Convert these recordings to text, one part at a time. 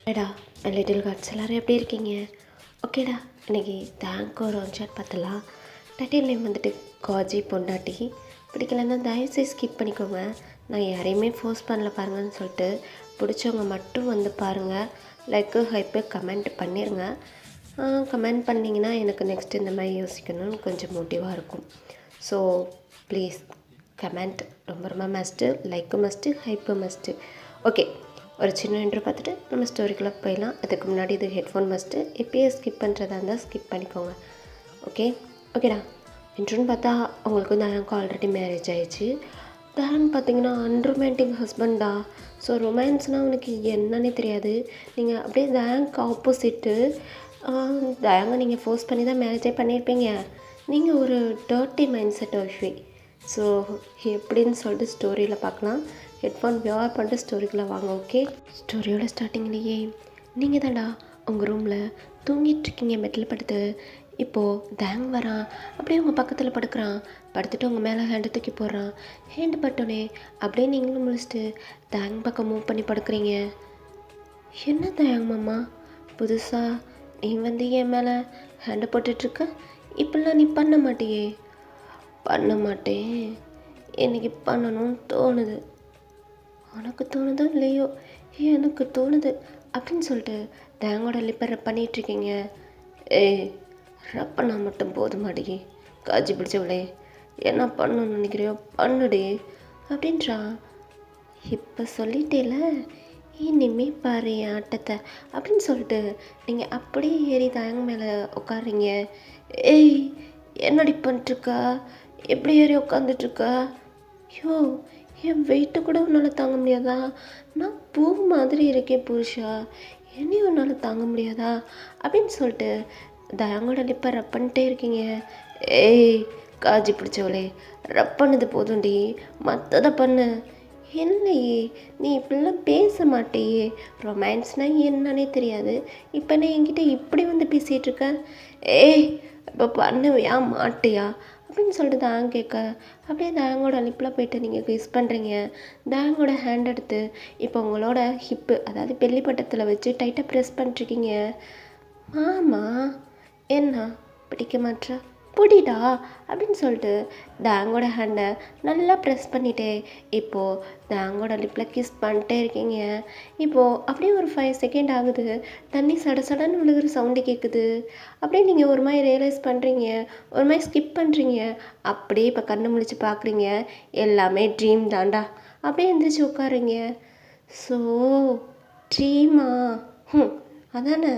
ஏடா little cards எல்லோரும் எப்படி இருக்கீங்க? ஓகேடா, இன்றைக்கி தேங்க் ஒரு சாட் பார்த்தலாம். டைட்டில் நேம் வந்துட்டு காஜி பொண்டாட்டி. பிடிக்கலன்னா தயவுசெய்து ஸ்கிப் பண்ணிக்கோங்க. நான் யாரையுமே ஃபோர்ஸ் பண்ணல பாருங்கன்னு சொல்லிட்டு பிடிச்சவங்க மட்டும் வந்து பாருங்கள். லைக்கு ஹைப்பு கமெண்ட் பண்ணிடுங்க. கமெண்ட் பண்ணிங்கன்னா எனக்கு நெக்ஸ்ட் இந்த மாதிரி யோசிக்கணும்னு கொஞ்சம் மோட்டிவாக இருக்கும். ஸோ ப்ளீஸ் கமெண்ட் ரொம்ப ரொம்ப must, like must, hype must. Okay, ஒரு சின்ன இன்ட்ரோ பார்த்துட்டு நம்ம ஸ்டோரிக்குள்ளே போயிடலாம். அதுக்கு முன்னாடி இது ஹெட்ஃபோன் மஸ்ட்டு. எப்பயே ஸ்கிப் பண்ணுறதா இருந்தால் ஸ்கிப் பண்ணிக்கோங்க. ஓகேடா. இன்ட்ரோன்னு பார்த்தா அவங்களுக்கு தயானுக்கு ஆல்ரெடி மேரேஜ் ஆகிடுச்சு. தயான் பார்த்தீங்கன்னா அன்ரொமான்டிக் ஹஸ்பண்டா. ஸோ ரொமான்ஸ்னால் அவனுக்கு என்னன்னே தெரியாது. நீங்கள் அப்படியே தயானுக்கு ஆப்போசிட்டு. தயாங்க நீங்கள் ஃபோர்ஸ் பண்ணி தான் மேரேஜே பண்ணியிருப்பீங்க. நீங்கள் ஒரு dirty mind set wifey. So எப்படின்னு சொல்லிட்டு ஸ்டோரியில் பார்க்கலாம். ஹெட்ஃபோன் வியர் பண்ணிட்டு ஸ்டோரிக்குள்ளே வாங்க. ஓகே, ஸ்டோரியோட ஸ்டார்டிங்லேயே நீங்கள் தான்டா உங்கள் ரூமில் தூங்கிட்டுருக்கீங்க பெட்டில் படுத்து. இப்போது தேங் வரான், அப்படியே உங்கள் பக்கத்தில் படுக்கிறான். படுத்துட்டு உங்கள் மேலே ஹேண்டை தூக்கி போடுறான். ஹேண்டு பட்டோன்னே அப்படியே நீங்களும் முடிச்சுட்டு தேங் பக்கம் மூவ் பண்ணி படுக்கிறீங்க. என்ன தேங் மாமா, புதுசாக நீ வந்து என் மேலே ஹேண்டை போட்டுட்ருக்க? இப்படிலாம் நீ பண்ண மாட்டியே. பண்ண மாட்டேன், எனக்கு பண்ணணும்னு தோணுது. உனக்கு தோணுதோ இல்லையோ, எனக்கு தோணுது அப்படின்னு சொல்லிட்டு தேங்கோட லிப்பை ரப் பண்ணிகிட்ருக்கீங்க. ஏய், ரப் பண்ணால் மட்டும் போதுமாடி, காஜி பிடிச்சவளே, என்ன பண்ணணும்னு நினைக்கிறியோ பண்ணுடி அப்படின்றான். இப்போ சொல்லிட்டேல, இனிமே பாரு என் ஆட்டத்தை அப்படின்னு சொல்லிட்டு நீங்கள் அப்படியே ஏறி தேங்க மேலே உட்காடுறீங்க. ஏய், என்னடி பண்ணிட்டுருக்கா? எப்படி ஏறி உட்காந்துட்ருக்கா? ஐயோ, என் வெயிட்டு கூட உன்னால் தாங்க முடியாதா? நான் பூ மாதிரி இருக்கேன் புருஷா, என்னையும் உன்னால் தாங்க முடியாதா அப்படின்னு சொல்லிட்டு தயங்கோட லிப்பை ரப் பண்ணிட்டே இருக்கீங்க. ஏய் காஜி பிடிச்சவளே, ரப் பண்ணது போதும்டி, மற்றதை பண்ணு. இல்லையே, நீ இப்படிலாம் பேச மாட்டேயே, ரொமான்ஸ்னால் என்னன்னே தெரியாது. இப்போ நான் என்கிட்ட இப்படி வந்து பேசிகிட்ருக்க. ஏய், இப்போ பண்ணுவியா மாட்டியா அப்படின்னு சொல்லிட்டு தாங்க கேட்க, அப்படியே தாங்கோட லிப்பில் போய்ட்டு நீங்கள் கிஸ் பண்ணுறீங்க. தாங்கோட ஹேண்ட் எடுத்து இப்போ உங்களோட ஹிப்பு, அதாவது பெல்லி பட்டத்தில் வச்சு டைட்டாக ப்ரெஸ் பண்ணிட்டுருக்கீங்க. மாமா என்ன பிடிக்க மாட்டா? பிடிடா அப்படின்னு சொல்லிட்டு தாங்கோட ஹேண்டை நல்லா ப்ரெஸ் பண்ணிட்டே இப்போது தாங்கோட லிப்பில் கிஸ் பண்ணிட்டே இருக்கீங்க. இப்போது அப்படியே ஒரு 5 செகண்ட் ஆகுது. தண்ணி சடன்னு விழுகிற சவுண்டு கேட்குது. அப்படியே நீங்கள் ஒரு மாதிரி ரியலைஸ் பண்ணுறீங்க, ஒரு மாதிரி ஸ்கிப் பண்ணுறீங்க. அப்படியே இப்போ கண்ணு முழிச்சு பார்க்குறீங்க. எல்லாமே ட்ரீம் தாண்டா. அப்படியே எழுந்திரிச்சு உட்காருங்க. ஸோ ட்ரீமா? அதானே,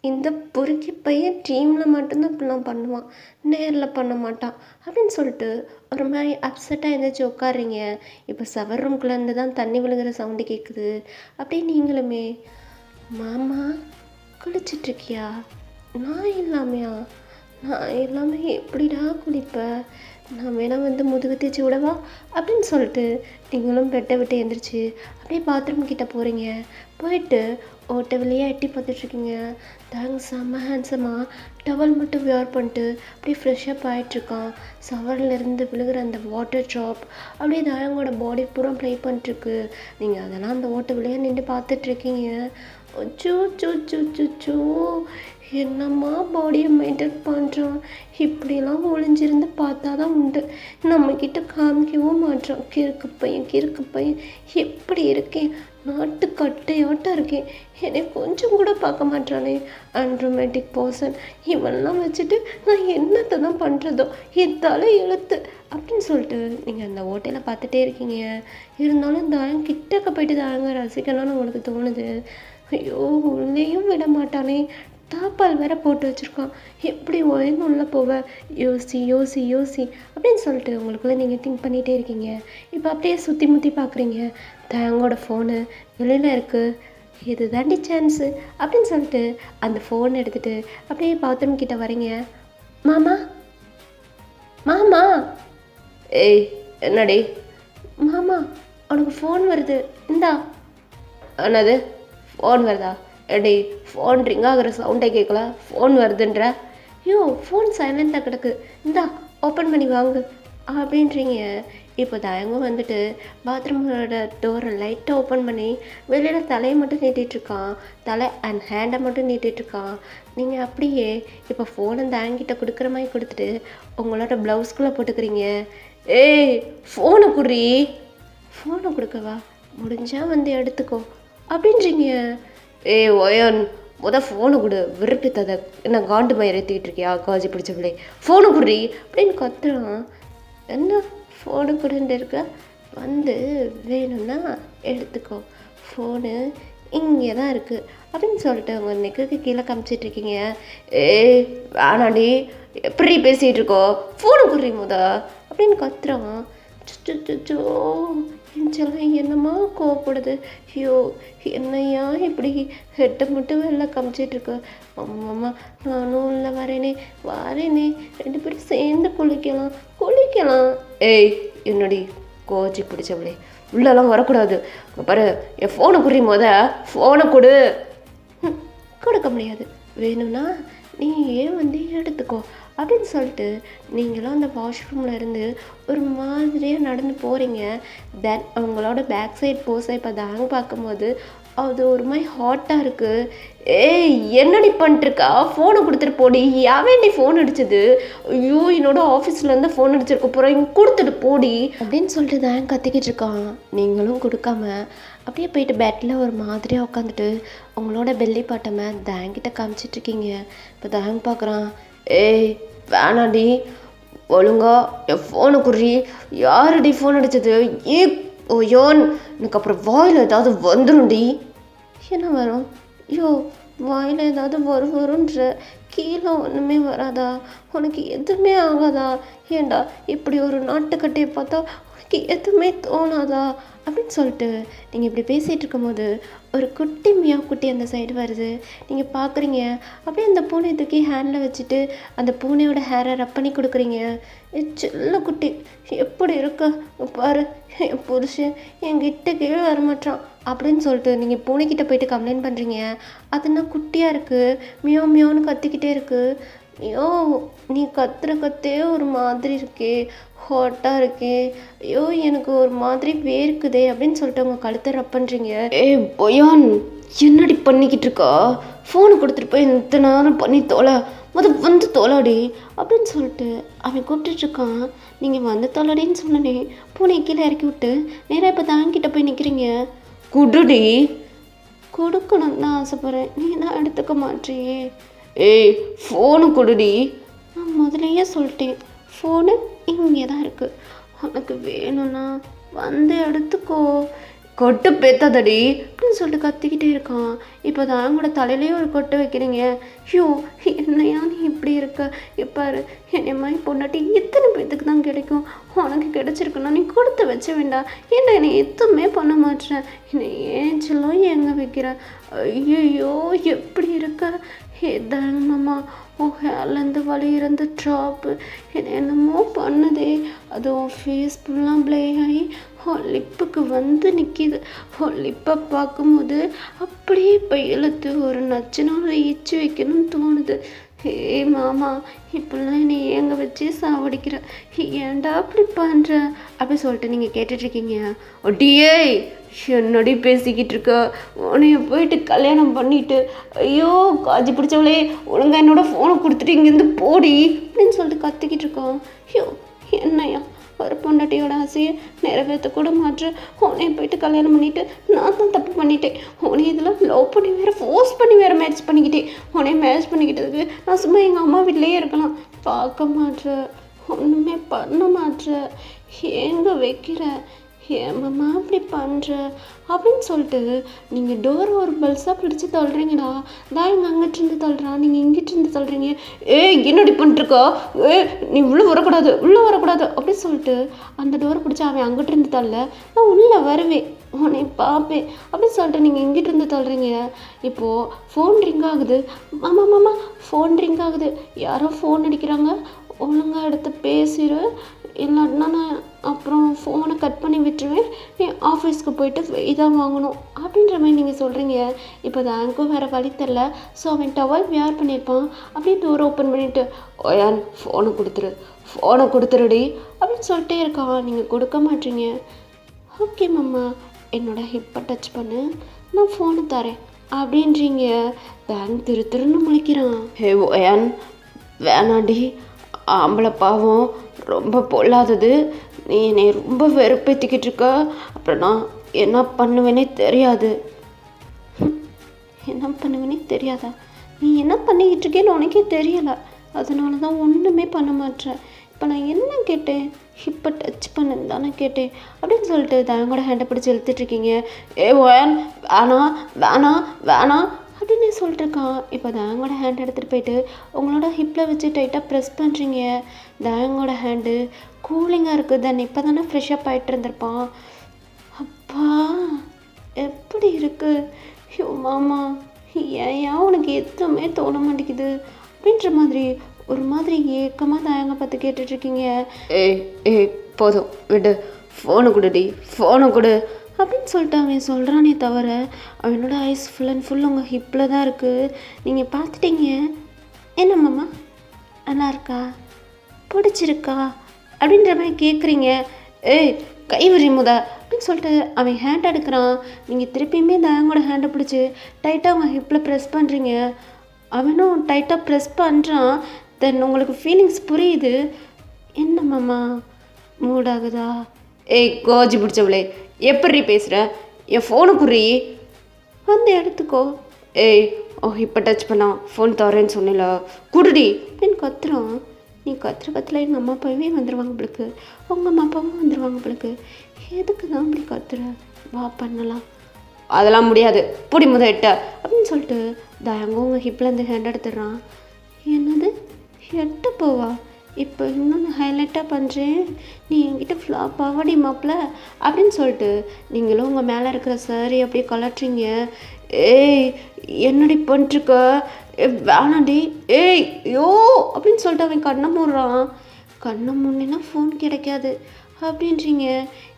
இந்த பொறுக்கி பையன் ட்ரீமில் மட்டும்தான் இப்படிலாம் பண்ணுவான், நேரில் பண்ண மாட்டான் அப்படின்னு சொல்லிட்டு ஒரு மாதிரி அப்செட்டாக எழுந்திரிச்சு உட்காடுறீங்க. இப்போ சவர் ரூம்குள்ளேருந்து தான் தண்ணி விழுகிற சவுண்டு கேட்குது. அப்படியே நீங்களுமே, மாமா குளிச்சிட்ருக்கியா? நான் இல்லாமையா? நான் எல்லாமே எப்படிடா குளிப்பேன்? நான் வேணால் வந்து முதுகு தேய்ச்சி விடவா அப்படின்னு சொல்லிட்டு நீங்களும் பெட்டை விட்டு எழுந்திரிச்சு அப்படியே பாத்ரூம் கிட்டே போகிறீங்க. போயிட்டு ஓட்ட வழியாக எட்டி பார்த்துட்ருக்கீங்க. தேங்க்ஸ் செம்ம ஹேண்ட்ஸமாக டவல் மட்டும் வியர் பண்ணிட்டு அப்படியே ஃப்ரெஷ்ஷப் ஆகிட்ருக்கான். சவர்லேருந்து விழுகிற அந்த வாட்டர் ட்ராப் அப்படியே தாயங்கோட பாடி பூரா ப்ளே பண்ணிட்டுருக்கு. நீங்கள் அதெல்லாம் அந்த ஓட்ட வழியாக நின்று பார்த்துட்ருக்கீங்க. அச்சோ சோ சோ சோ சோ, என்னம்மா பாடியை மெயின்டைன் பண்ணுறான். இப்படிலாம் ஒளிஞ்சிருந்து பார்த்தா தான் உண்டு, நம்மக்கிட்ட காமிக்கவும் மாட்டான். கிறுக்கு பையன் எப்படி இருக்கேன், நாட்டு கட்டையாட்டம் இருக்கேன், என்னை கொஞ்சம் கூட பார்க்க மாட்டானே, அன்ரொமேட்டிக் பர்சன். இவெல்லாம் வச்சுட்டு நான் என்னத்தை தான் பண்ணுறதோ, என் தலை எழுத்து அப்படின்னு சொல்லிட்டு நீங்கள் அந்த ஓட்டையில் பார்த்துட்டே இருக்கீங்க. இருந்தாலும் தாயம் கிட்டக்க போயிட்டு தாங்க ரசிக்கணும்னு உங்களுக்கு தோணுது. ஐயோ, உள்ளேயும் விட மாட்டானே, தாப்பால் வேற போட்டு வச்சுருக்கான், எப்படி ஒயன்னு உள்ளே போவ, யோசி அப்படின்னு சொல்லிட்டு உங்களுக்குள்ளே நீங்கள் திங்க் பண்ணிகிட்டே இருக்கீங்க. இப்போ அப்படியே சுற்றி முற்றி பார்க்குறீங்க. தேங்கோட ஃபோனு வெளியில் இருக்குது. இது தாண்டி சான்ஸு அப்படின்னு சொல்லிட்டு அந்த ஃபோன் எடுத்துகிட்டு அப்படியே பாத்ரூம் கிட்டே வரீங்க. மாமா. ஏய் என்னடி? மாமா, உனக்கு ஃபோன் வருது, இந்தா. என்னது ஃபோன் வருதா? எடி, ஃபோன் ரிங் ஆகிற சவுண்டே கேட்கல, ஃபோன் வருதுன்ற. ஐயோ, ஃபோன் சைலண்ட்டாக கிடக்கு, இந்தா ஓப்பன் பண்ணி வாங்கு அப்படின்றீங்க. இப்போ தயங்கும் வந்துட்டு பாத்ரூமோட டோரை லைட்டாக ஓப்பன் பண்ணி வெளியில் தலையை மட்டும் நீட்டிகிட்ருக்கான். தலை அண்ட் ஹேண்டை மட்டும் நீட்டிகிட்ருக்கான். நீங்கள் அப்படியே இப்போ ஃபோனை தயங்கிட்ட கொடுக்குற மாதிரி கொடுத்துட்டு உங்களோட ப்ளவுஸ்குள்ளே போட்டுக்கிறீங்க. ஏய் ஃபோனை குடி. ஃபோனை கொடுக்கவா? முடிஞ்சால் வந்து எடுத்துக்கோ அப்படின்றீங்க. ஏய் ஒயன் ஃபோனை கொடு. விருப்பத்ததை என்ன காண்டு மயிர் ஏற்றிக்கிட்டு இருக்கியா? காஜி பிடிச்ச பிள்ளை ஃபோனை குடி அப்படின்னு கத்துறான். என்ன ஃபோனு கொடுன்னு இருக்க? வந்து வேணும்னா எடுத்துக்கோ, ஃபோனு இங்கே தான் இருக்குது அப்படின்னு சொல்லிட்டு அவங்க நெக்குக்கு கீழே காமிச்சிட்ருக்கீங்க. ஏய் வேணாடி, எப்படி பேசிகிட்டு இருக்கோ? ஃபோனை குடி அப்படின்னு கத்துறான். சுச்சோ என் செல்லம் என்னம்மா கோவப்படுது. ஐயோ என்னையா இப்படி ஹெட்டை மட்டும் வெளில காமிச்சிட்ருக்க? அம்மா நானும் உள்ள வரேனே 2 பேரும் சேர்ந்து குளிக்கலாம். ஏய் என்னடி கோச்சி பிடிச்சவளே, உள்ளெல்லாம் வரக்கூடாது. பாரு என் ஃபோனை குடி. ஃபோனை கொடு. கொடுக்க முடியாது, வேணும்னா நீ ஏன் வந்து எடுத்துக்கோ அப்படின்னு சொல்லிட்டு நீங்களும் அந்த வாஷ்ரூமில் இருந்து ஒரு மாதிரியாக நடந்து போகிறீங்க. தென் அவங்களோட பேக் சைட் போஸை இப்போ தாங்க பார்க்கும்போது அது ஒரு மாதிரி ஹாட்டாக இருக்குது. ஏய் என்னடி பண்ணிட்டுருக்கா? ஃபோனை கொடுத்துட்டு போடி. யாவேண்டி ஃபோன் அடிச்சது? ஐயோ என்னோட ஆஃபீஸ்லேருந்து ஃபோன் அடிச்சிருக்க போகிறேன், இங்கே கொடுத்துட்டு போடி அப்படின்னு சொல்லிட்டு தான் கத்திக்கிட்டு இருக்கான். நீங்களும் கொடுக்காம அப்படியே போயிட்டு பெட்டில் ஒரு மாதிரியாக உட்காந்துட்டு உங்களோட பெல்லி பாட்டமை தேங்கிட்ட காமிச்சிட்ருக்கீங்க. இப்போ தாங்க பார்க்குறான். ஏய் வேணாடி, ஒழுங்கா என் ஃபோனை குடி. யாருடி ஃபோன் அடித்தது? ஏ ஓயோன், எனக்கு அப்புறம் வாயில் ஏதாவது வந்துடும்டி. என்ன வரும்? ஐயோ வாயில் ஏதாவது வரும்ன்ற, கீழே ஒன்றுமே வராதா? உனக்கு எதுவுமே ஆகாதா? ஏண்டா இப்படி ஒரு நாட்டுக்கட்டையை பார்த்தா உனக்கு எதுவுமே தோணாதா அப்படின்னு சொல்லிட்டு நீங்கள் இப்படி பேசிகிட்டு இருக்கும்போது ஒரு குட்டி மியாவ் குட்டி அந்த சைடு வருது. நீங்கள் பார்க்குறீங்க. அப்படியே அந்த பூனை தூக்கி ஹேண்டில் வச்சுட்டு அந்த பூனையோட ஹேரை ரப் பண்ணி கொடுக்குறீங்க. சில்ல குட்டி எப்படி இருக்க பாரு, என் புருஷன் என்கிட்ட கீழே வரமாட்டான் அப்படின்னு சொல்லிட்டு நீங்கள் பூனைக்கிட்ட போயிட்டு கம்ப்ளைண்ட் பண்ணுறீங்க. அதுனா குட்டியாக இருக்குது, மியாவ் மியாவ்னு கத்திக்கிட்டே இருக்குது. ஐயோ நீ கத்தே ஒரு மாதிரி இருக்கே, ஹாட்டாக இருக்கே, ஐயோ எனக்கு ஒரு மாதிரி வேர்க்குதே அப்படின்னு சொல்லிட்டு அவங்க கழுத்தை ரப் பண்ணுறீங்க. ஏய் பொயான், என்னடி பண்ணிக்கிட்டு இருக்கா? ஃபோனை கொடுத்துட்டு போய் இந்த நேரம் பண்ணி தோலை வந்து தோலாடி அப்படின்னு சொல்லிட்டு அவன் கூப்பிட்டுட்ருக்கான். நீங்கள் வந்து தோலாடின்னு சொன்னனே பூனை கீழே இறக்கி விட்டு நேராக இப்போ தாங்கிட்ட போய் நிற்கிறீங்க. குடுடி. கொடுக்கணும் தான் ஆசைப்பட்றேன், நீ தான் எடுத்துக்க மாட்டியே. ஏய் ஃபோனு கொடுடி. நான் முதலையே சொல்லிட்டேன், ஃபோனு இங்கே தான் இருக்குது, உனக்கு வேணும்னா வந்து எடுத்துக்கோ. கொட்டு பேத்தாதடி அப்படின்னு சொல்லிட்டு கத்திக்கிட்டே இருக்கான். இப்போ தான் அவங்களோட தலையிலேயே ஒரு கொட்டை வைக்கிறீங்க. ஐயோ என்னையா நீ இப்படி இருக்க? எப்பாரு என்னை மாதிரி பொண்டாட்டி எத்தனை பேத்துக்கு தான் கிடைக்கும்? உனக்கு கிடைச்சிருக்குன்னா நீ கொடுத்து வச்ச வேண்டாம். ஏன்னா என்னை எதுவுமே பண்ண மாட்டேன், என்னை ஏன் சொல்லும் எங்கே வைக்கிற? ஐயோ எப்படி இருக்க? ஏதாங்க மாமா உன் ஹேர்லேருந்து வலி இருந்த ட்ராப்பு என்னமோ பண்ணுதே, அது உன் ஃபேஸ் ஃபுல்லாக ப்ளே ஆகி உன் லிப்புக்கு வந்து நிற்கிது. உன் லிப்பை பார்க்கும்போது அப்படியே இப்போ இழுத்து ஒரு நச்சுனால ஈச்சு வைக்கணும்னு தோணுது. ஏ மாமா இப்படிலாம் என்னை ஏங்க வச்சு சாவடிக்கிற, ஏன்டா அப்படி பண்ணுற அப்படி சொல்லிட்டு நீங்கள் கேட்டுட்ருக்கீங்க. ஒட்டியே என்னடி பேசிக்கிட்டு இருக்க? உன்னைய போயிட்டு கல்யாணம் பண்ணிட்டு ஐயோ காஜி பிடிச்சவளே ஒழுங்கா என்னோட ஃபோனை கொடுத்துட்டு இங்கேருந்து போடி அப்படின்னு சொல்லிட்டு கத்திக்கிட்டு இருக்கோம். ஐயோ என்னையா ஒரு பொண்டாட்டியோட ஆசையை நிறைவேற்ற கூட மாற்ற உன்னைய போயிட்டு கல்யாணம் பண்ணிவிட்டு நான் தான் தப்பு பண்ணிட்டேன். உன்னை இதெல்லாம் லவ் பண்ணி வேறு ஃபோர்ஸ் பண்ணி வேறு மேரேஜ் பண்ணிக்கிட்டேன். உன்னைய மேரேஜ் பண்ணிக்கிட்டதுக்கு நான் சும்மா எங்கள் அம்மா வீட்டிலேயே இருக்கலாம். பார்க்க மாட்ற, ஒன்றுமே பண்ண மாட்ற, எங்கே வைக்கிற, ஏமாம்மா அப்படி பண்ணுற அப்படின்னு சொல்லிட்டு நீங்கள் டோர் ஒரு பல்ஸாக பிடிச்சி தள்ளுறீங்கடா. தான் இங்கே அங்கிட்டிருந்து தள்ளுறான், நீங்கள் இங்கிட்டிருந்து தள்ளுறீங்க. என்னடி பண்ணிட்டுருக்கா? நீ உள்ளே வரக்கூடாது அப்படின்னு சொல்லிட்டு அந்த டோரை பிடிச்சி அவன் அங்கிட்டிருந்து தள்ள நான் உள்ளே வருவேன், உன்னை பார்ப்பேன் அப்படின்னு சொல்லிட்டு நீங்கள் இங்கிட்டிருந்து தள்ளுறீங்க. இப்போது ஃபோன் ரிங் ஆகுது. மாமா ஃபோன் ரிங் ஆகுது, யாரோ ஃபோன் அடிக்கிறாங்க, ஒழுங்காக எடுத்து பேசிடு. இல்லாட்டினா நான் அப்புறம் ஃபோனை கட் பண்ணி விட்டுருவேன், நீ ஆஃபீஸ்க்கு போயிட்டு இதான் வாங்கணும் அப்படின்ற மாதிரி நீங்கள் சொல்கிறீங்க. இப்போ தேங்க்கும் வேறு வழி தெரில. ஸோ அவன் டவல் வியர் பண்ணியிருப்பான். அப்படியே டோர் ஓப்பன் பண்ணிவிட்டு ஓயான் ஃபோனை கொடுத்துருடி அப்படின்னு சொல்லிட்டே இருக்கான். நீங்கள் கொடுக்க மாட்டீங்க. ஓகே மாமா, என்னோட ஹிப்பை டச் பண்ணு, நான் ஃபோனை தரேன் அப்படின்றீங்க. தேங்க் திருன்னு முழிக்கிறான். ஹே ஓயான் வேணாண்டி, ஆம்பளை பாவம் ரொம்ப பொல்லாதது, நீ என்னை ரொம்ப வெறுப்பேற்றிக்கிட்டு இருக்க, அப்புறம் நான் என்ன பண்ணுவேனே தெரியாது. என்ன பண்ணுவேனே தெரியாதா? நீ என்ன பண்ணிக்கிட்டு இருக்கேன்னு உனக்கே தெரியலை, அதனால தான் ஒன்றுமே பண்ண மாட்டேன். இப்போ நான் என்ன கேட்டேன்? ஹிப்பை டச் பண்ணுன்னு தானே கேட்டேன் அப்படின்னு சொல்லிட்டு தயங்கோட ஹேண்டை பிடிச்சி இழுத்துட்ருக்கீங்க. ஏ ஓயான் வேணாம் வேணாம் வேணாம் அப்படின்னு சொல்லிட்டு இருக்கான். இப்போ தயங்கோட ஹேண்ட் எடுத்துகிட்டு போயிட்டு உங்களோட ஹிப்பில் வச்சு டைட்டாக ப்ரெஸ் பண்ணுறீங்க. தயங்கோட ஹேண்டு கூலிங்காக இருக்குது. தென் இப்போ தானே ஃப்ரெஷ்ஷப் ஆகிட்டு இருந்திருப்பான். அப்பா எப்படி இருக்குது? ஐயோ மாமா, ஏன் உனக்கு எதுவுமே தோண மாட்டேங்குது அப்படின்ற மாதிரி ஒரு மாதிரி ஏக்கமாக தயங்க பார்த்து கேட்டுட்ருக்கீங்க. ஏய் போதும் விடு, ஃபோனை கொடு அப்படின்னு சொல்லிட்டு அவன் சொல்கிறானே தவிர அவனோட ஐஸ் ஃபுல் அண்ட் ஃபுல் உங்கள் ஹிப்பில் தான் இருக்குது. நீங்கள் பார்த்துட்டீங்க. என்ன மாமா, நல்லா இருக்கா, பிடிச்சிருக்கா அப்படின்ற மாதிரி கேட்குறீங்க. ஏய் கை விரிமுதா அப்படின்னு சொல்லிட்டு அவன் ஹேண்ட் எடுக்கிறான். நீங்கள் திருப்பியுமே தயங்கோட ஹேண்டை பிடிச்சி டைட்டாக அவங்க ஹிப்பில் ப்ரெஸ் பண்ணுறீங்க. அவனும் டைட்டாக ப்ரெஸ் பண்ணுறான். தென் உங்களுக்கு ஃபீலிங்ஸ் புரியுது. என்ன மாமா, மூட் ஆகுதா? ஏய் கோஜி பிடிச்சவளே, எப்படி பேசுகிற? என் ஃபோனு குறி வந்து எடுத்துக்கோ. ஏய் இப்போ டச் பண்ணான், ஃபோன் தரேன்னு சொன்னில, குடுடி அப்படின்னு கத்துறான். நீ கத்துல எங்கள் அம்மா அப்பாவே வந்துடுவாங்க பிள்ளைக்கு, உங்கள் அம்மா அப்பாவும் வந்துடுவாங்க பிள்ளைக்கு, எதுக்கு தான் அப்படி கத்துற? வா பண்ணலாம். அதெல்லாம் முடியாது, பிடி எட்ட அப்படின்னு சொல்லிட்டு தயங்கும் உங்கள் ஹிப்லேருந்து ஹேண்ட் எடுத்துடுறான். என்னது எட்ட போவா? இப்போ இன்னொன்று ஹைலைட்டாக பண்ணுறேன், நீ என்கிட்ட ஃப்ளாப் ஆவாடி மாப்பிள்ள அப்படின்னு சொல்லிட்டு நீங்களும் உங்கள் மேலே இருக்கிற சாரி அப்படியே கலட்டுறீங்க. ஏய் என்னடி பண்ணிட்டுருக்க? வேணாண்டி, ஏய் யோ அப்படின்னு சொல்லிட்டு அவன் கண்ணை மூடுறான். கண்ணை மூடினா ஃபோன் கிடைக்காது அப்படின்றீங்க.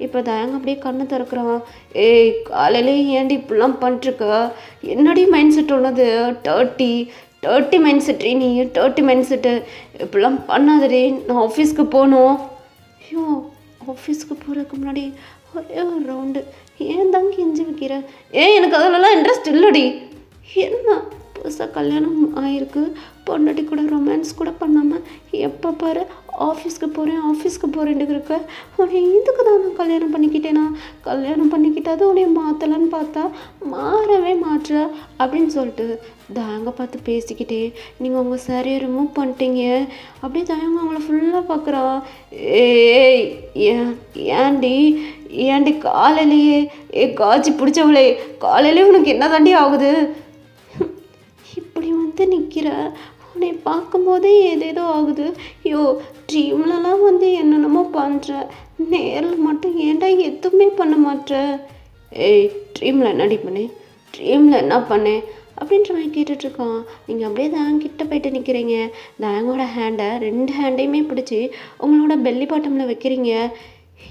இப்போ தயங்க அப்படியே கண்ணை திறக்கிறான். ஏய் காலையிலே ஏன்டி இப்படிலாம் பண்ணிட்டுருக்க? என்னடி மைண்ட் செட் உள்ளது? டர்ட்டி மைண்ட் செட்டு, நீ டர்ட்டி மைண்ட் செட்டு, இப்படிலாம் பண்ணாதடி, நான் ஆஃபீஸ்க்கு போகணும். ஐயோ ஆஃபீஸ்க்கு போகிறதுக்கு முன்னாடி ஒரே ஒரு ரவுண்டு ஏன் தான் கெஞ்சி வைக்கிற? எனக்கு அதிலலாம் இன்ட்ரெஸ்ட் இல்லடி. என்ன புதுசாக கல்யாணம் ஆகிருக்கு, பொண்டாட்டி கூட ரொமான்ஸ் கூட பண்ணாமல் எப்போ பாரு ஆஃபீஸ்க்கு போகிறேன்ட்டு இருக்க. உன்னை இதுக்கு தான் நான் கல்யாணம் பண்ணிக்கிட்டாது உன்னை மாற்றலான்னு பார்த்தா மாறவே மாற்ற அப்படின்னு சொல்லிட்டு தயங்க பார்த்து பேசிக்கிட்டே நீங்கள் உங்கள் சாரியை ரிமூவ் பண்ணிட்டீங்க. அப்படியே தயங்க அவங்கள ஃபுல்லாக பார்க்குறா. ஏய் ஏன்டி காலையிலேயே காய்ச்சி பிடிச்சவளே, காலையிலே உனக்கு என்ன தாண்டி ஆகுது? இப்படி வந்து நிற்கிற, உன்னை பார்க்கும்போதே ஏதேதோ ஆகுது. ஐயோ ட்ரீம்லலாம் வந்து என்னென்னமோ பண்ணுற, நேரில் மட்டும் ஏன்டா எதுவுமே பண்ண மாட்டேற? ஏய் ட்ரீமில் என்ன பண்ணேன் அப்படின்ற மாதிரி கேட்டுட்ருக்கான். நீங்கள் அப்படியே தேங்கிட்ட போயிட்டு நிற்கிறீங்க. தேங்கோட ஹேண்டை 2 ஹேண்டையுமே பிடிச்சி உங்களோட பெல்லி பாட்டமில் வைக்கிறீங்க.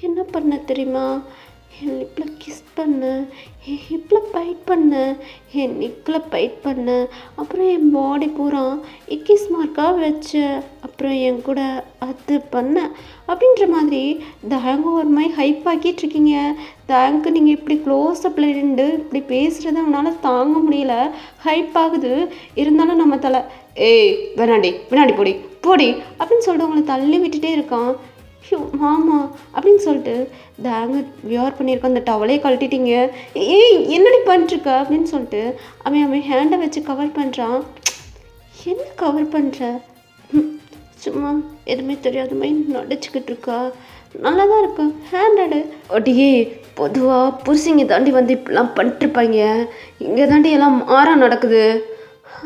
என்ன பண்ண தெரியுமா? என் லிப்பில் கிஸ் பண்ண, என் ஹிப்பில் பைட் பண்ண, என் நெக்கில் பைட் பண்ண, அப்புறம் என் பாடி பூரா கிஸ் மார்க்காக வச்ச, அப்புறம் என் கூட அது பண்ண அப்படின்ற மாதிரி தேங்கு ஒரு மாதிரி ஹைப் ஆக்கிட்டுருக்கீங்க. தேங்க்கு நீங்கள் இப்படி க்ளோஸ்அப்பில் நின்று இப்படி பேசுகிறத அவனால் தாங்க முடியல, ஹைப் ஆகுது. இருந்தாலும் நம்ம தலை ஏய் வினாடி போடி அப்படின்னு சொல்லிட்டு உங்களை தள்ளி விட்டுட்டே இருக்கான். ஐயோ மாமா அப்படின்னு சொல்லிட்டு தேங்க வியர் பண்ணியிருக்க அந்த டவலே கழட்டிட்டீங்க. ஏய் என்னடி பண்ணிட்டுருக்க அப்படின்னு சொல்லிட்டு அவன் ஹேண்டை வச்சு கவர் பண்ணுறான். என்ன கவர் பண்ணுற? சும்மா எதுவுமே தெரியாத மாதிரி நடிச்சுக்கிட்டு இருக்கா. நல்லா தான் இருக்கா ஹேண்டடு. அடியே பொதுவாக புருஷங்க தாண்டி வந்து இப்படிலாம் பண்ணிட்டுருப்பாங்க, இங்கே தாண்டி எல்லாம் மாறா நடக்குது.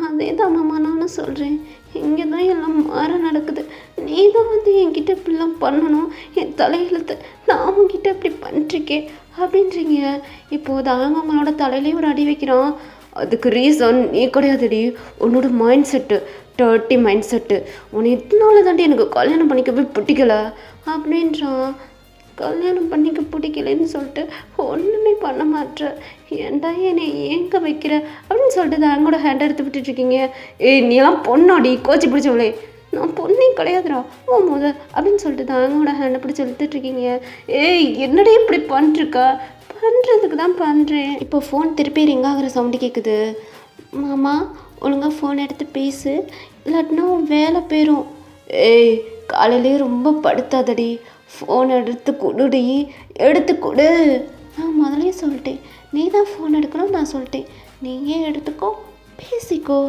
அதே தான் மாமா நானும் சொல்கிறேன், இங்கே தான் எல்லாம் மாற நடக்குது. நீ தான் வந்து என்கிட்ட இப்படிலாம் பண்ணணும், என் தலையெழுத்து, நான் அவங்ககிட்ட இப்படி பண்ணிட்டுருக்கேன் அப்படின்றீங்க. இப்போது அவங்க அவங்களோட தலையிலே ஒரு அடி வைக்கிறான். அதுக்கு ரீசன் நீ கிடையாதுடி, உன்னோட mind set, dirty mind set. உன்னை இதனால தாண்டி எனக்கு கல்யாணம் பண்ணிக்கவே பிடிக்கல அப்படின்றான். கல்யாணம் பண்ணிக்க பிடிக்கலன்னு சொல்லிட்டு ஒன்றுமே பண்ண மாட்டேற, ஏன்டா என்னை ஏங்க வைக்கிற அப்படின்னு சொல்லிட்டு தாங்கோட ஹேண்ட் எடுத்து விட்டுட்ருக்கீங்க. ஏய் நீலாம் பொண்ணாடி, கோச்சி பிடிச்சவளே. நான் பொண்ணே கிடையாதுடா ஓ முத அப்படின்னு சொல்லிட்டு தாங்கோட ஹேண்டை பிடிச்சி இழுத்துட்ருக்கீங்க. ஏய் என்னடே இப்படி பண்ணிருக்கா? பண்ணுறதுக்கு தான் பண்ணுறேன். இப்போ ஃபோன் திருப்பி ரிங் ஆகிற சவுண்டு கேட்குது. மாமா ஒழுங்காக ஃபோன் எடுத்து பேசு, இல்லாட்டினா வேலை போயிடும். ஏய் காலையிலேயே ரொம்ப படுத்தாதடி, ஃபோன் எடுத்து கொடுடி, எடுத்து கொடு. நான் முதலே சொல்லிட்டேன், நீ தான் ஃபோன் எடுக்கணும், நான் சொல்லிட்டேன், நீயே எடுத்துக்கோ, பேசிக்கோ.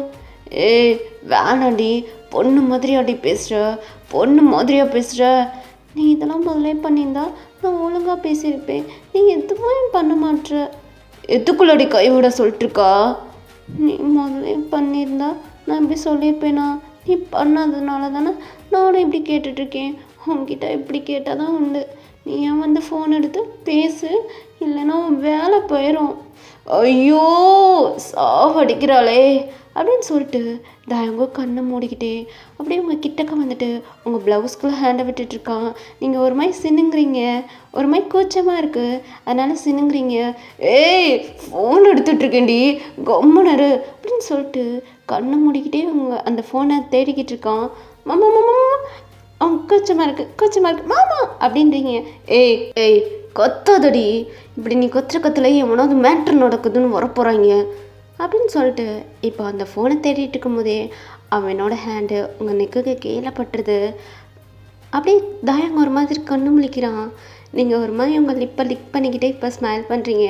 ஏய் வேணாடி, பொண்ணு மாதிரியாடி பேசுகிற, பொண்ணு மாதிரியா பேசுகிற. நீ இதெல்லாம் முதலே பண்ணியிருந்தா நான் ஒழுங்காக பேசியிருப்பேன். நீ எதுவுமே பண்ண மாட்டேற. எதுக்குள்ளடி கைவிட சொல்லிட்டுருக்கா? நீ முதலே பண்ணியிருந்தா நான் இப்படி சொல்லியிருப்பேனா? நீ பண்ணாததுனால தானே நானும் இப்படி கேட்டுட்ருக்கேன். உன்கிட்ட இப்படி கேட்டால் தான் உண்டு. நீ ஏன் வந்து ஃபோன் எடுத்து பேசு, இல்லைன்னா உன் வேலை போயிடும். ஐயோ சாவடிக்கிறாளே அப்படின்னு சொல்லிட்டு தாயங்க கண்ணை மூடிக்கிட்டே அப்படியே உங்கள் கிட்டக்க வந்துட்டு உங்கள் ப்ளவுஸ்குள்ளே ஹேண்டை விட்டுட்ருக்கான். நீங்கள் ஒரு மாதிரி சினுங்குறீங்க, ஒரு மாதிரி கூச்சமாக இருக்குது, அதனால் சினுங்குறீங்க. ஏய் ஃபோன் எடுத்துட்ருக்கேன்டி, கம்முனரு அப்படின்னு சொல்லிட்டு கண்ணை மூடிக்கிட்டே உங்கள் அந்த ஃபோனை தேடிக்கிட்டு இருக்கான். மாமா மாமா அவன் கூச்சமாக இருக்குது மாமா அப்படின்றீங்க. ஏய் ஏய் கொத்தாதடி, இப்படி நீ கத்துல எவனாவது மேட்ரு நடக்குதுன்னு வரப்போகிறாங்க அப்படின்னு சொல்லிட்டு இப்போ அந்த ஃபோனை தேடிட்டு இருக்கும் போதே அவனோட ஹேண்டு உங்கள் நெக்குக்கு கீழே பட்டுருது. அப்படியே தாயங்க ஒரு மாதிரி கண்ணு முழிக்கிறான். நீங்கள் ஒரு மாதிரி உங்கள் லிப்பை லிக் பண்ணிக்கிட்டே இப்போ ஸ்மைல் பண்ணுறீங்க.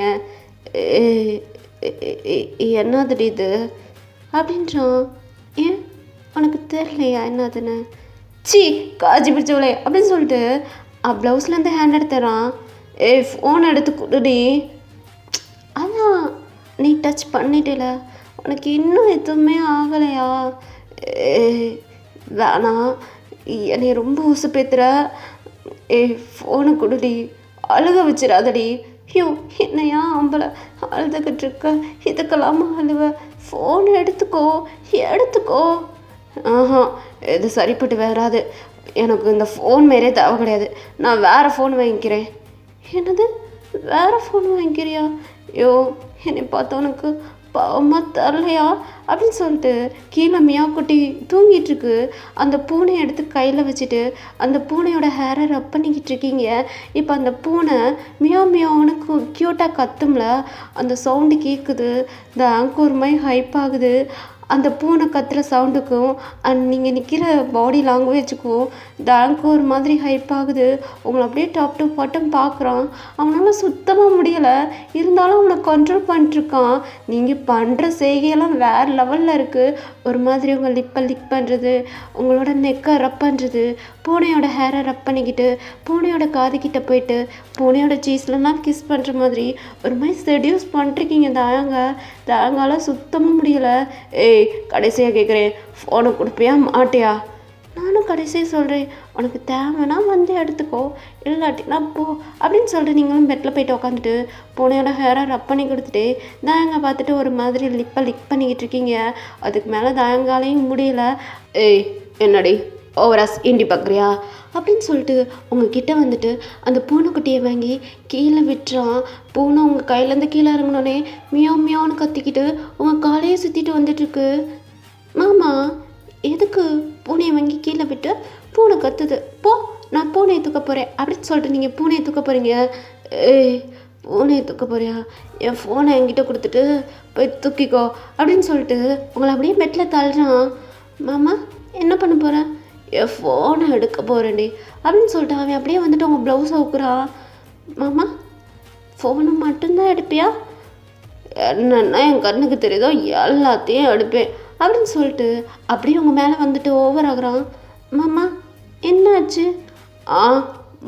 என்னதுடி இது அப்படின்றான். ஏன் உனக்கு தெரியலையா என்னதுன்னு? சி காஜி பிடிச்சவளே அப்படின்னு சொல்லிட்டு ப்ளவுஸ்லேருந்து ஹேண்ட் எடுத்துறான். ஃபோன் எடுத்து கொடுடி. அதான் நீ டச் பண்ணிட்டல, உனக்கு இன்னும் எதுவுமே ஆகலையா? வேணாம், என்னை ரொம்ப உசுப்பேத்துற. ஃபோனை கொடுடி, அழுக வச்சிடாதடி. ஐயோ என்னையா ஆம்பளை அழுதுகிட்டு இருக்க, இதுக்கெல்லாமா அழுவ? ஃபோன் எடுத்துக்கோ. ஆஹா இது சரிப்பட்டு வராது, எனக்கு இந்த ஃபோன் மாரியே தேவை கிடையாது, நான் வேறு ஃபோன் வாங்கிக்கிறேன். என்னது வேறு ஃபோன் வாங்கிக்கிறியா? ஐயோ என்னை பார்த்தவனுக்கு பாவமாக தரலையா அப்படின்னு சொல்லிட்டு கீழே மியாக்குட்டி தூங்கிட்டுருக்கு. அந்த பூனையை எடுத்து கையில் வச்சுட்டு அந்த பூனையோட ஹேரை ரப் பண்ணிக்கிட்டு இருக்கீங்க. இப்போ அந்த பூனை மியான்னு க்யூட்டாக கத்தும்ல, அந்த சவுண்டு கேட்குது. இந்த ஆங்கர் மாதிரி ஹைப் ஆகுது. அந்த பூனை கத்துற சவுண்டுக்கும் நீங்கள் நிற்கிற பாடி லாங்குவேஜுக்கும் டேங்க் ஒரு மாதிரி ஹைப் ஆகுது. உங்களை அப்படியே டாப் டு பாட்டம் பார்க்குறான். அவனால சுத்தமாக முடியலை, இருந்தாலும் அவனை கண்ட்ரோல் பண்ணிட்டுருக்கான். நீங்கள் பண்ணுற செய்கையெல்லாம் வேறு லெவலில் இருக்குது. ஒரு மாதிரி உங்கள் லிப்பை லிக் பண்ணுறது, உங்களோட நெக்கை ரப் பண்ணுறது, பூனையோட ஹேரை ரப் பண்ணிக்கிட்டு பூனையோட காதுகிட்ட போயிட்டு பூனையோட சீஸ்லலாம் கிஸ் பண்ணுற மாதிரி ஒரு மாதிரி செடியூஸ் பண்ணிருக்கீங்க. தாங்கால சுத்தமாக முடியலை. கடைசியாக கேட்குறேன், ஃபோனை கொடுப்பியா மாட்டியா? நானும் கடைசியாக சொல்கிறேன், உனக்கு தேவைன்னா வந்து எடுத்துக்கோ, இல்லாட்டினா போ அப்படின்னு சொல்லிட்டு நீங்களும் பெட்டில் போயிட்டு உட்காந்துட்டு பூனையோட ஹேரை ரப் பண்ணி கொடுத்துட்டு தாயங்க பார்த்துட்டு ஒரு மாதிரி லிப்பை லிக் பண்ணிக்கிட்டு இருக்கீங்க. அதுக்கு மேலே தாயங்காலையும் முடியல. என்னடி ஓவராஸ் இண்டி பார்க்குறியா அப்படின்னு சொல்லிட்டு உங்ககிட்ட வந்துட்டு அந்த பூனைக்குட்டியை வாங்கி கீழே விட்டுறான். பூனை உங்கள் கையிலேருந்து கீழே இறங்கினோடனே மியான்னு கத்திக்கிட்டு உங்கள் காலையே சுற்றிட்டு வந்துட்டுருக்கு. மாமா எதுக்கு பூனையை வாங்கி கீழே விட்டு பூனை கத்துது, போ நான் பூனையை தூக்க போகிறேன் அப்படின்னு சொல்லிட்டு நீங்கள் பூனையை தூக்க போகிறீங்க. பூனையை தூக்க போறியா? என் ஃபோனை என்கிட்ட கொடுத்துட்டு போய் தூக்கிக்கோ அப்படின்னு சொல்லிட்டு உங்களை அப்படியே பெட்டில் தள்ளுறான். மாமா என்ன பண்ண போகிறேன்? என் ஃபோனை எடுக்க போகிறேன்டி அப்படின்னு சொல்லிட்டு அவன் அப்படியே வந்துட்டு உங்கள் ப்ளவுஸை அவுக்குறான். மாமா ஃபோனை மட்டும்தான் எடுப்பியா? என்னென்னா என் கண்ணுக்கு தெரியுதோ எல்லாத்தையும் எடுப்பேன் அப்படின்னு சொல்லிட்டு அப்படியே உங்கள் மேலே வந்துட்டு ஓவர் ஆகுறான். மாமா என்னாச்சு?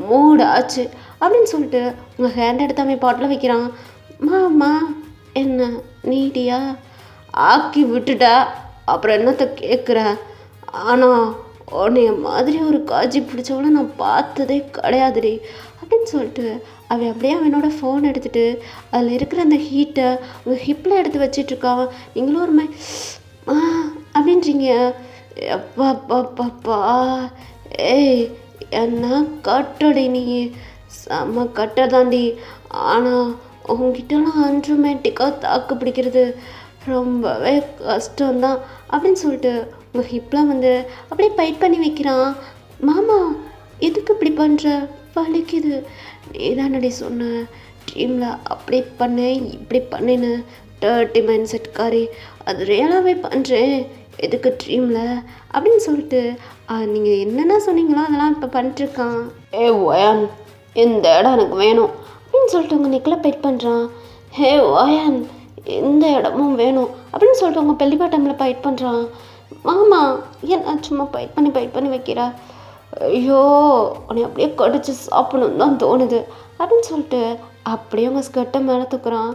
மூடு ஆச்சு அப்படின்னு சொல்லிட்டு உங்கள் ஹேண்ட் எடுத்து அவன் பாட்டில் வைக்கிறான். மாமா என்ன நீடியா ஆக்கி விட்டுட்டா, அப்புறம் என்னத்தை கேட்குற? ஆனால் உன்னைய மாதிரி ஒரு காஜி பிடிச்சவளை நான் பார்த்ததே கிடையாதுடி அப்படின்னு சொல்லிட்டு அவன் அப்படியே அவனோட ஃபோன் எடுத்துகிட்டு அதில் இருக்கிற அந்த ஹீட்டை உங்கள் ஹிப்பில் எடுத்து வச்சிட்ருக்கான். நீங்களும் ஒரு மாதிரி அப்படின்றீங்க. அப்பா ஏய் என்ன கட்டடி நீ, செம்ம கட்டை தாண்டி. ஆனால் உங்ககிட்டலாம் அன்ட்ரோமேட்டிக்காக தாக்கு பிடிக்கிறது ரொம்பவே கஷ்டம்தான் அப்படின்னு சொல்லிட்டு உங்கள் ஹிப்பில் வந்து அப்படியே பைட் பண்ணி வைக்கிறான். மாமா எதுக்கு இப்படி பண்ணுற, வலிக்குது, நீ தானடி சொன்ன ட்ரீமில் அப்படி பண்ணேன் இப்படி பண்ணேன்னு, டர்ட்டி மைண்ட் செட்காரி, அது ரியலாகவே பண்ணுறேன், எதுக்கு ட்ரீமில் அப்படின்னு சொல்லிட்டு நீங்கள் என்னென்ன சொன்னீங்களோ அதெல்லாம் இப்போ பண்ணிட்டுருக்கான். ஒயான் இந்த இடம் எனக்கு வேணும் அப்படின்னு சொல்லிட்டு உங்கள் நெக்கில் பெயிட் பண்ணுறான். ஒயான் இந்த இடமும் வேணும் அப்படின்னு சொல்லிட்டு உங்கள் பெல்லிப்பாட்டமில் பைட் பண்ணுறான். மாமா என்ன சும்மா பைட் பண்ணி வைக்கிறா, ஐயோ உன்னை அப்படியே கடிச்சு சாப்பிடணுன்னு தான் தோணுது அப்படின்னு சொல்லிட்டு அப்படியே உங்கள் ஸ்கர்ட்டை மேலே தூக்குறான்.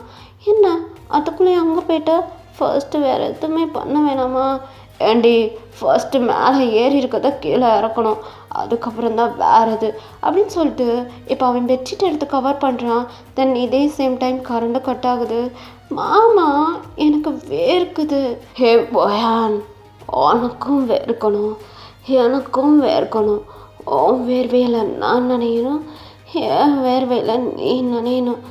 என்ன அதுக்குள்ளேயே அங்கே போயிட்டா, ஃபர்ஸ்ட்டு வேறு எதுவுமே பண்ண வேணாமா? ஏண்டி ஃபர்ஸ்ட்டு மேலே ஏறி இருக்கதை கீழே இறக்கணும், அதுக்கப்புறம் தான் வேறு இது அப்படின்னு சொல்லிட்டு இப்போ அவன் பெட்ஷீட் எடுத்து கவர் பண்ணுறான். தென் இதே சேம் டைம் கரண்டு கட் ஆகுது. மாமா எனக்கு வேர்க்குது. ஹே போயான், உனக்கும் வேர்க்கணும் எனக்கும் வேர்க்கணும், உன் வேர்வையில் நான் நினைக்கணும், என் வேர்வையில் நீ நினைக்கணும்,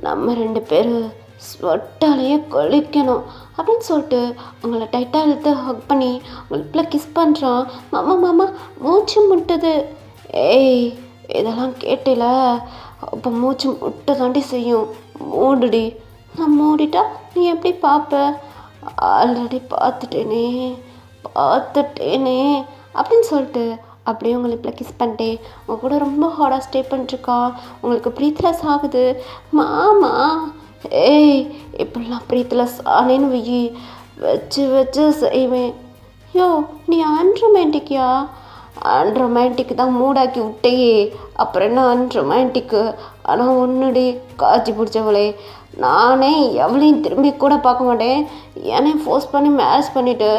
நம்ம 2 பேரும் ஸ்வெட்டாலேயே கழிக்கணும் அப்படின்னு சொல்லிட்டு உங்களை டைட்டாக இழுத்து ஹக் பண்ணி உங்களுக்குள்ள கிஸ் பண்ணுறான். மாமா மூச்சு முட்டுது. ஏய் இதெல்லாம் கேட்டில, அப்போ மூச்சு முட்டை தாண்டி செய்யும், மூடுடி. நான் மூடிட்டா நீ எப்படி பார்ப்ப, ஆல்ரெடி பார்த்துட்டேனே அப்படின்னு சொல்லிட்டு அப்படியே உங்களுக்கு கிஸ் பண்ணிட்டே உங்கள் கூட ரொம்ப ஹார்டாக ஸ்டே பண்ணிட்டுருக்கான். உங்களுக்கு ப்ரீத்லெஸ் ஆகுது. மாமா ஏய் இப்படிலாம் ப்ரீத்லெஸ் ஆனேன்னு வச்சு செய்வேன். யோ நீ அன்ரொமேண்டிக்கியா? அன்ரொமேண்டிக் தான் மூடாக்கி விட்டையே, அப்புறம் என்ன அன்ரொமேண்டிக்கு? ஆனால் ஒன்றுடி காய்ச்சி பிடிச்சவளே, நானே எவளையும் திரும்பி கூட பார்க்க மாட்டேன், என்னையும் ஃபோர்ஸ் பண்ணி மேரேஜ் பண்ணிவிட்டு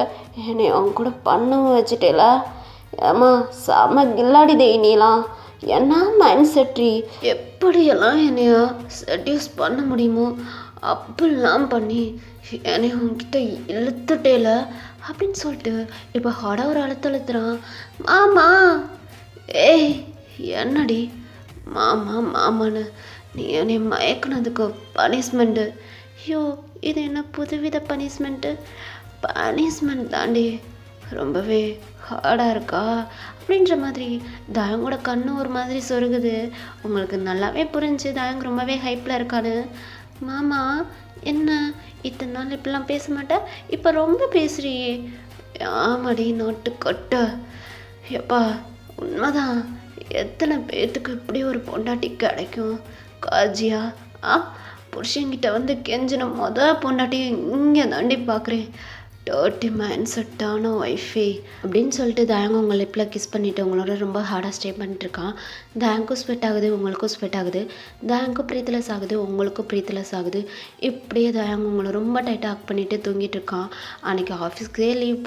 என்னை அவங்க கூட பண்ணவும் வச்சுட்டேல. ஏம்மா செம்ம கில்லாடி தெய்னிலாம், என்ன மைண்ட் செட்ரி, எப்படியெல்லாம் என்னைய செட்யூஸ் பண்ண முடியுமோ அப்படிலாம் பண்ணி என்னை உங்ககிட்ட இழுத்துட்டேல அப்படின்னு சொல்லிட்டு இப்போ ஹார்டாக ஒரு அழுத்துறான். மாமா ஏய் என்னடி மாமான்னு நீ என்னை மயக்குனதுக்கு பனிஷ்மெண்ட்டு. ஐயோ இது என்ன புதுவித பனிஷ்மெண்ட் தாண்டி, ரொம்பவே ஹார்டாக இருக்கா அப்படின்ற மாதிரி தயங்கோட கண்ணு ஒரு மாதிரி சொருகுது. உங்களுக்கு நல்லாவே புரிஞ்சு தயங்க ரொம்பவே ஹைப்பில் இருக்கான்னு. மாமா என்ன இத்தனை நாள் இப்படிலாம் பேச மாட்டேன், இப்போ ரொம்ப பேசுறியே? ஆமாடி நோட்டு கொட்ட. எப்பா உண்மைதான், எத்தனை பேர்த்துக்கு இப்படி ஒரு பொண்டாட்டி கிடைக்கும் காஜியா? புருஷங்கிட்ட வந்து கெஞ்சின பொண்டாட்டியை இங்கே தாண்டி பார்க்குறேன், டர்ட்டி மைண்ட் செட்டான ஒய்ஃபே அப்படின்னு சொல்லிட்டு தயங்கு உங்கள் லிப்பில் கிஸ் பண்ணிவிட்டு உங்களோட ரொம்ப ஹார்டாக ஸ்டே பண்ணிட்டுருக்கான். தயங்கும் ஸ்வெட் ஆகுது, உங்களுக்கும் ஸ்வெட் ஆகுது, தயங்கும் ப்ரீத்லெஸ் ஆகுது, உங்களுக்கும் ப்ரீத்லெஸ் ஆகுது. இப்படியே தயங்கு உங்களை ரொம்ப டைட்டாக ஹக் பண்ணிவிட்டு தூங்கிட்டு இருக்கான். அன்றைக்கி ஆஃபீஸ்க்கே லீவ்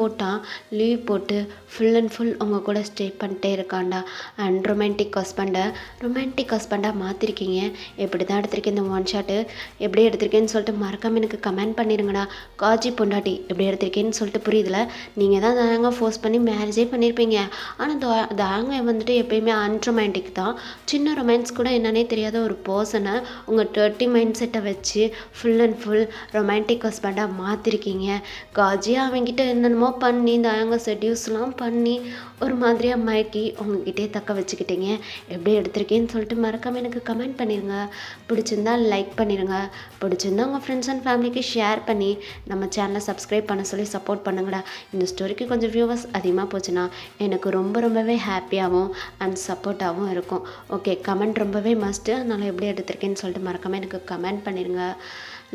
போட்டு ஃபுல் அண்ட் ஃபுல் உங்கள் கூட ஸ்டே பண்ணிட்டே இருக்காண்டா. And romantic ஹஸ்பண்டாக மாற்றிருக்கீங்க. எப்படி தான் எடுத்திருக்கேன் இந்த ஒன் ஷாட்டு, எப்படி எடுத்திருக்கேன்னு சொல்லிட்டு மறக்காமல் எனக்கு கமெண்ட் பண்ணிடுங்கடா. காஜி பொண்டாட்டி எப்படி எடுத்திருக்கேன்னு சொல்லிட்டு புரியுதுல. நீங்கள் தான் தாங்க ஃபோர்ஸ் பண்ணி மேரேஜே பண்ணியிருப்பீங்க. ஆனால் தாங்க வந்துட்டு எப்பயுமே அன்ரொமான்டிக் தான். சின்ன ரொமான்ஸ் கூட என்னன்னே தெரியாத ஒரு பர்சனை உங்கள் டர்ட்டி மைண்ட் செட்டை வச்சு ஃபுல் அண்ட் ஃபுல் ரொமான்டிக் ஹஸ்பண்டாக மாற்றிருக்கீங்க. காஜியாக அவங்ககிட்ட என்னென்னமோ பண்ணி தாங்க செட்யூஸ்லாம் பண்ணி ஒரு மாதிரியாக மயக்கி உங்ககிட்டே தக்க வச்சுக்கிட்டீங்க. எப்படி எடுத்திருக்கேன்னு சொல்லிட்டு மறக்காமல் எனக்கு கமெண்ட் பண்ணிடுங்க. பிடிச்சிருந்தா லைக் பண்ணிடுங்க, பிடிச்சிருந்தா உங்கள் ஃப்ரெண்ட்ஸ் அண்ட் ஃபேமிலிக்கு ஷேர் பண்ணி நம்ம சேனலை சப்ஸ்கிரைப் பண்ண சொல்லி சப்போர்ட் பண்ணுங்கடா. இந்த ஸ்டோரிக்கு கொஞ்சம் வியூவர்ஸ் அதிகமாக போச்சுன்னா எனக்கு ரொம்பவே ஹாப்பியாகவும் அண்ட் சப்போர்ட்டாகவும் இருக்கும். ஓகே, கமெண்ட் ரொம்பவே மஸ்ட்டு. அதனால் எப்படி எடுத்திருக்கேன்னு சொல்லிட்டு மறக்காமல் எனக்கு கமெண்ட் பண்ணிடுங்க.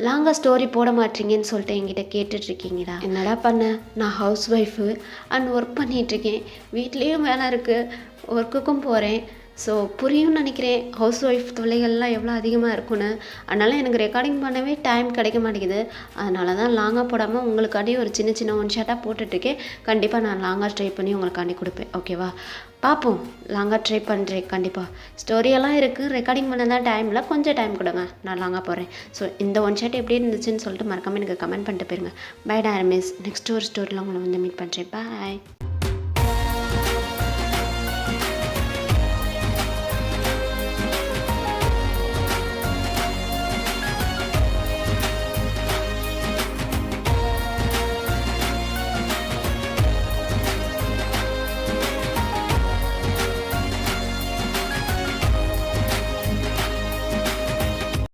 லாங்காக ஸ்டோரி போட மாட்டீங்கன்னு சொல்லிட்டு என்கிட்ட கேட்டுட்ருக்கீங்களா? என்னடா பண்ண, நான் ஹவுஸ் ஒய்ஃபு அண்ட் ஒர்க் பண்ணிகிட்ருக்கேன், வீட்லேயும் வேலை இருக்குது, ஒர்க்குக்கும் போகிறேன், ஸோ புரியும்னு நினைக்கிறேன் ஹவுஸ் ஒய்ஃப் தொல்லைகள்லாம் எவ்வளோ அதிகமாக இருக்குன்னு. அதனால் எனக்கு ரெக்கார்டிங் பண்ணவே டைம் கிடைக்க மாட்டேங்குது. அதனால தான் லாங்காக போடாமல் உங்களுக்காண்டி ஒரு சின்ன சின்ன ஒன் ஷாட்டாக போட்டுட்ருக்கேன். கண்டிப்பாக நான் லாங்காக ட்ரை பண்ணி உங்களுக்காண்டி கொடுப்பேன். ஓகேவா? பார்ப்போம். லாங்காக ட்ரை பண்ணுறேன் கண்டிப்பாக. ஸ்டோரியெல்லாம் இருக்குது, ரெக்கார்டிங் பண்ண தான் டைம் இல்லை. கொஞ்சம் டைம் கொடுங்க, நான் லாங்காக போடுறேன். ஸோ இந்த ஒன் ஷாட் எப்படி இருந்துச்சுன்னு சொல்லிட்டு மறக்காமல் எனக்கு கமெண்ட் பண்ணிட்டு போயிருங்க. பை டார்மிஸ். நெக்ஸ்ட் ஒரு ஸ்டோரியில் உங்களை வந்து மீட் பண்ணுறேன். பாய்.